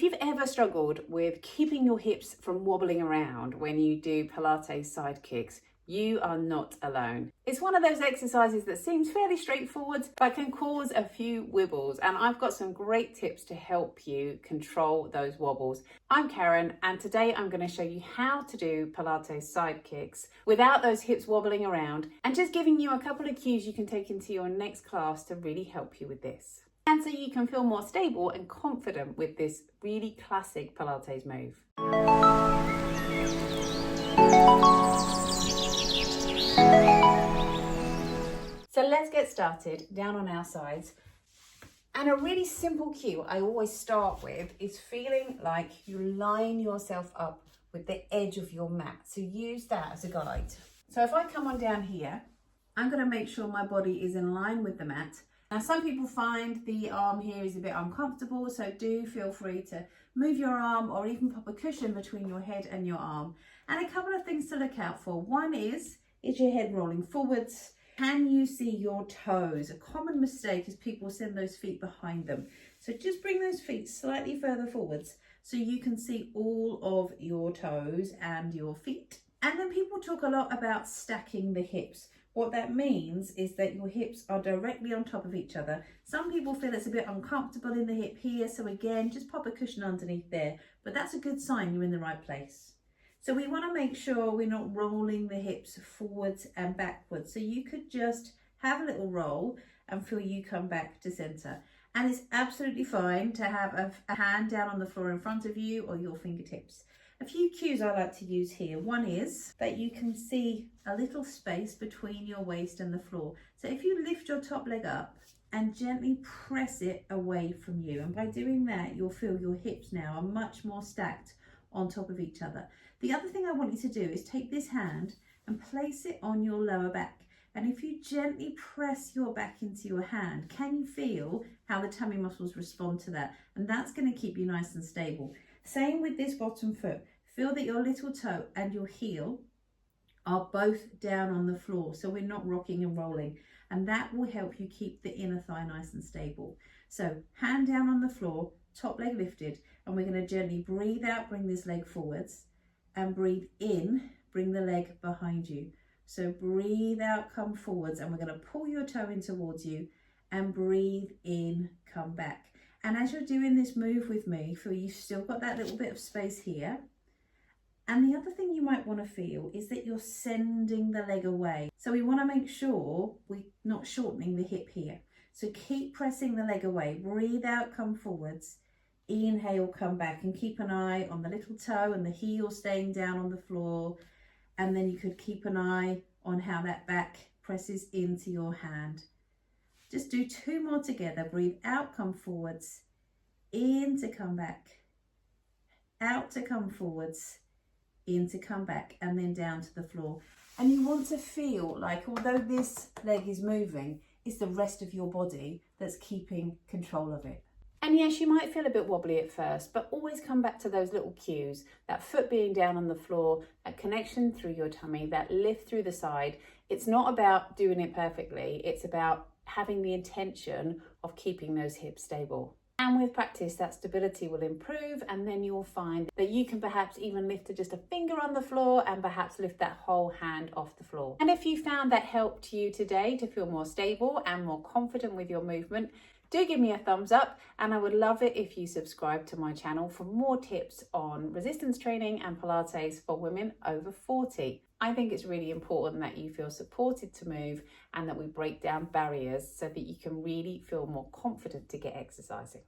If you've ever struggled with keeping your hips from wobbling around when you do Pilates side kicks, you are not alone. It's one of those exercises that seems fairly straightforward, but can cause a few wibbles. And I've got some great tips to help you control those wobbles. I'm Karen, and today I'm going to show you how to do Pilates side kicks without those hips wobbling around, and just giving you a couple of cues you can take into your next class to really help you with this. And so you can feel more stable and confident with this really classic Pilates move. So let's get started down on our sides. And a really simple cue I always start with is feeling like you line yourself up with the edge of your mat. So use that as a guide. So if I come on down here, I'm going to make sure my body is in line with the mat. Now, some people find the arm here is a bit uncomfortable, so do feel free to move your arm or even pop a cushion between your head and your arm. And a couple of things to look out for. One is your head rolling forwards? Can you see your toes? A common mistake is people send those feet behind them. So just bring those feet slightly further forwards so you can see all of your toes and your feet. And then people talk a lot about stacking the hips. What that means is that your hips are directly on top of each other. Some people feel it's a bit uncomfortable in the hip here, so again, just pop a cushion underneath there, but that's a good sign you're in the right place. So we want to make sure we're not rolling the hips forwards and backwards. So you could just have a little roll and feel you come back to center. And it's absolutely fine to have a hand down on the floor in front of you or your fingertips. A few cues I like to use here. One is that you can see a little space between your waist and the floor. So if you lift your top leg up and gently press it away from you, and by doing that, you'll feel your hips now are much more stacked on top of each other. The other thing I want you to do is take this hand and place it on your lower back. And if you gently press your back into your hand, can you feel how the tummy muscles respond to that? And that's going to keep you nice and stable. Same with this bottom foot. Feel that your little toe and your heel are both down on the floor, so we're not rocking and rolling, and that will help you keep the inner thigh nice and stable. So hand down on the floor, top leg lifted, and we're going to gently breathe out, bring this leg forwards, and breathe in, bring the leg behind you. So breathe out, come forwards, and we're going to pull your toe in towards you, and breathe in, come back. And as you're doing this move with me, feel you've still got that little bit of space here. And the other thing you might want to feel is that you're sending the leg away. So we want to make sure we're not shortening the hip here. So keep pressing the leg away. Breathe out, come forwards. Inhale, come back, and keep an eye on the little toe and the heel staying down on the floor. And then you could keep an eye on how that back presses into your hand. Just do two more together. Breathe out, come forwards. In to come back. Out to come forwards. In to come back, and then down to the floor. And you want to feel like, although this leg is moving, it's the rest of your body that's keeping control of it. And yes, you might feel a bit wobbly at first, but always come back to those little cues, that foot being down on the floor, that connection through your tummy, that lift through the side. It's not about doing it perfectly, it's about having the intention of keeping those hips stable. And with practice, that stability will improve, and then you'll find that you can perhaps even lift to just a finger on the floor and perhaps lift that whole hand off the floor. And if you found that helped you today to feel more stable and more confident with your movement, do give me a thumbs up, and I would love it if you subscribe to my channel for more tips on resistance training and Pilates for women over 40. I think it's really important that you feel supported to move and that we break down barriers so that you can really feel more confident to get exercising.